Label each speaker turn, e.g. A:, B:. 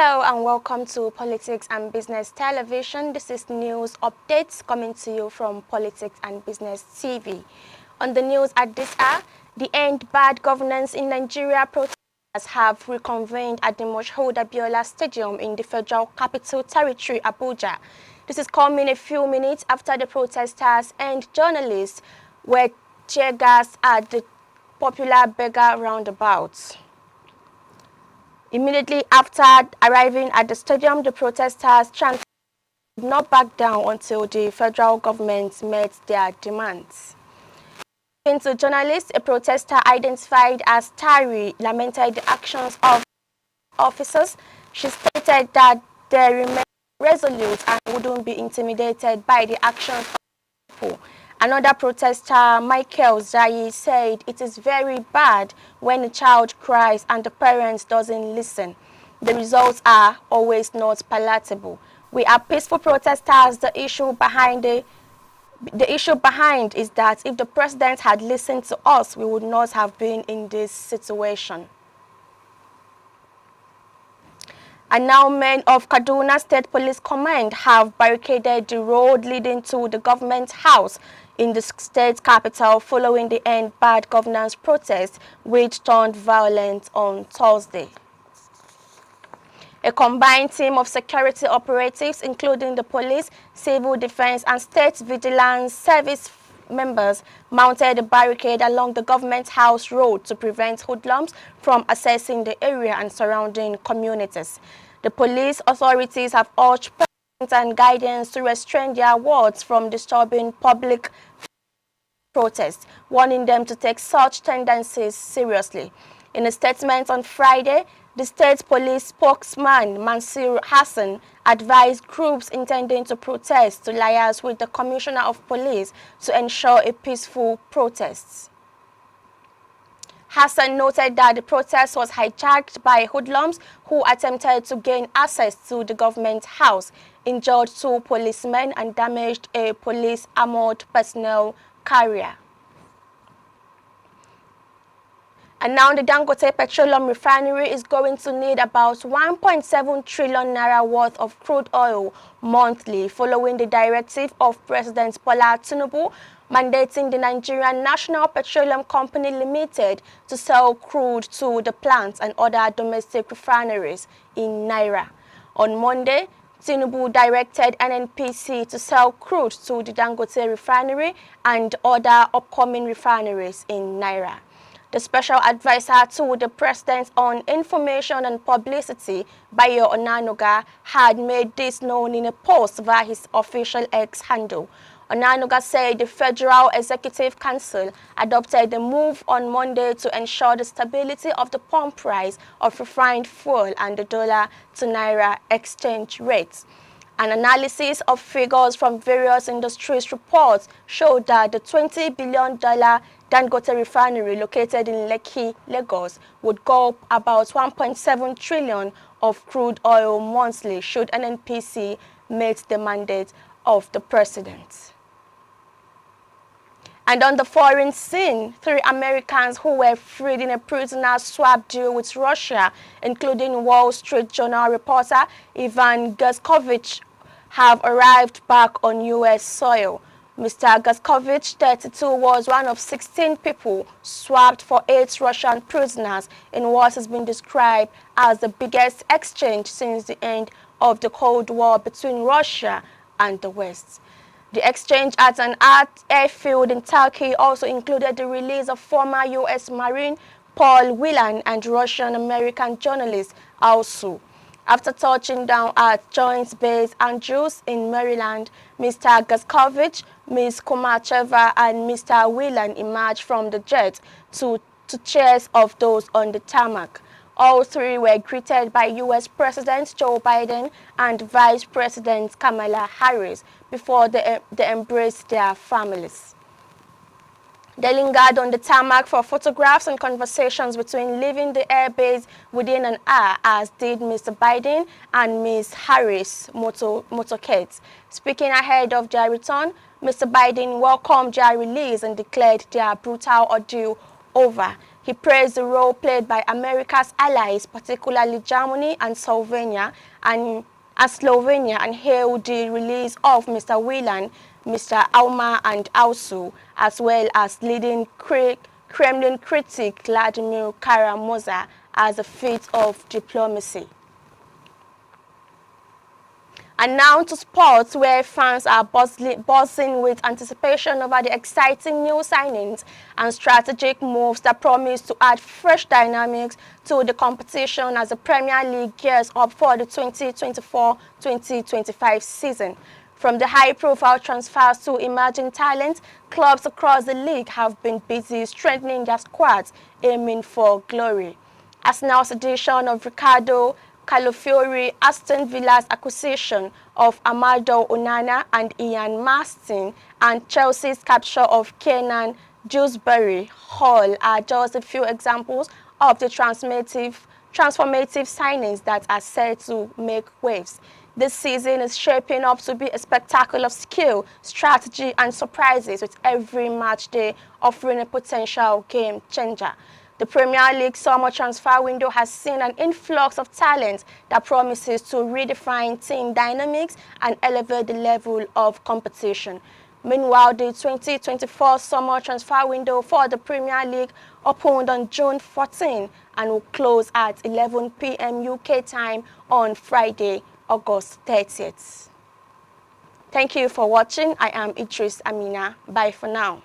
A: Hello and welcome to Politics and Business Television. This is news updates coming to you from Politics and Business TV. On the news at this hour, the End Bad Governance in Nigeria protesters have reconvened at the Moshood Abiola Stadium in the Federal Capital Territory, Abuja. This is coming a few minutes after the protesters and journalists were tear gassed at the popular Beggar roundabout. Immediately after arriving at the stadium, the protesters chanted did not back down until the federal government met their demands. Speaking to journalists, a protester identified as Tari lamented the actions of officers. She stated that they remain resolute and wouldn't be intimidated by the actions of people. Another protester, Michael Zayi, said it is very bad when a child cries and the parent doesn't listen. The results are always not palatable. We are peaceful protesters. The issue behind is that if the president had listened to us, we would not have been in this situation. And now men of Kaduna State Police Command have barricaded the road leading to the government house in the state capital following the End Bad Governance protest, which turned violent on Thursday. A combined team of security operatives, including the police, civil defense, and state vigilance service members, mounted a barricade along the government house road to prevent hoodlums from accessing the area and surrounding communities. The police authorities have urged parents and guardians to restrain their wards from disturbing public protests, warning them to take such tendencies seriously. In a statement on Friday, the state police spokesman Mansur Hassan advised groups intending to protest to liaise with the Commissioner of Police to ensure a peaceful protest. Hassan noted that the protest was hijacked by hoodlums who attempted to gain access to the government house, injured 2 policemen and damaged a police armored personnel carrier. And now the Dangote Petroleum Refinery is going to need about 1.7 trillion naira worth of crude oil monthly following the directive of President Bola Tinubu mandating the Nigerian National Petroleum Company Limited to sell crude to the plants and other domestic refineries in Naira. On Monday, Tinubu directed NNPC to sell crude to the Dangote Refinery and other upcoming refineries in Naira. The special advisor to the president on information and publicity, Bayo Onanuga, had made this known in a post via his official X handle. Onanuga said the Federal Executive Council adopted the move on Monday to ensure the stability of the pump price of refined fuel and the dollar to naira exchange rates. An analysis of figures from various industries reports showed that the $20 billion Dangote refinery located in Lekki, Lagos, would go up about 1.7 trillion of crude oil monthly should NNPC meet the mandate of the president. And on the foreign scene, 3 Americans who were freed in a prisoner swap deal with Russia, including Wall Street Journal reporter Ivan Gaskovich, have arrived back on U.S. soil. Mr. Gaskovich, 32, was one of 16 people swapped for 8 Russian prisoners in what has been described as the biggest exchange since the end of the Cold War between Russia and the West. The exchange at an airfield in Turkey also included the release of former U.S. Marine Paul Whelan and Russian-American journalist Alsu. After touching down at Joint Base Andrews in Maryland, Mr. Gaskovich, Ms. Kumacheva, and Mr. Whelan emerged from the jet to cheers of those on the tarmac. All 3 were greeted by U.S. President Joe Biden and Vice President Kamala Harris before they embraced their families. They lingered on the tarmac for photographs and conversations between leaving the airbase within an hour, as did Mr. Biden and Ms. Harris motorcades. Speaking ahead of their return, Mr. Biden welcomed their release and declared their brutal ordeal over. He praised the role played by America's allies, particularly Germany and Slovenia, and hailed the release of Mr. Whelan, Mr. Auma, and also, as well as leading Kremlin critic Vladimir Kara-Murza as a feat of diplomacy. And now to sports, where fans are buzzing with anticipation over the exciting new signings and strategic moves that promise to add fresh dynamics to the competition as the Premier League gears up for the 2024-2025 season. From the high-profile transfers to emerging talent, clubs across the league have been busy strengthening their squads, aiming for glory. Arsenal's edition of Ricardo Calafiori, Aston Villa's acquisition of Amadou Onana and Ian Marston, and Chelsea's capture of Kenan Dewsbury Hall are just a few examples of the transformative signings that are set to make waves. This season is shaping up to be a spectacle of skill, strategy, and surprises, with every match day offering a potential game changer. The Premier League summer transfer window has seen an influx of talent that promises to redefine team dynamics and elevate the level of competition. Meanwhile, the 2024 summer transfer window for the Premier League opened on June 14 and will close at 11 p.m. UK time on Friday, August 30th. Thank you for watching. I am Idris Amina. Bye for now.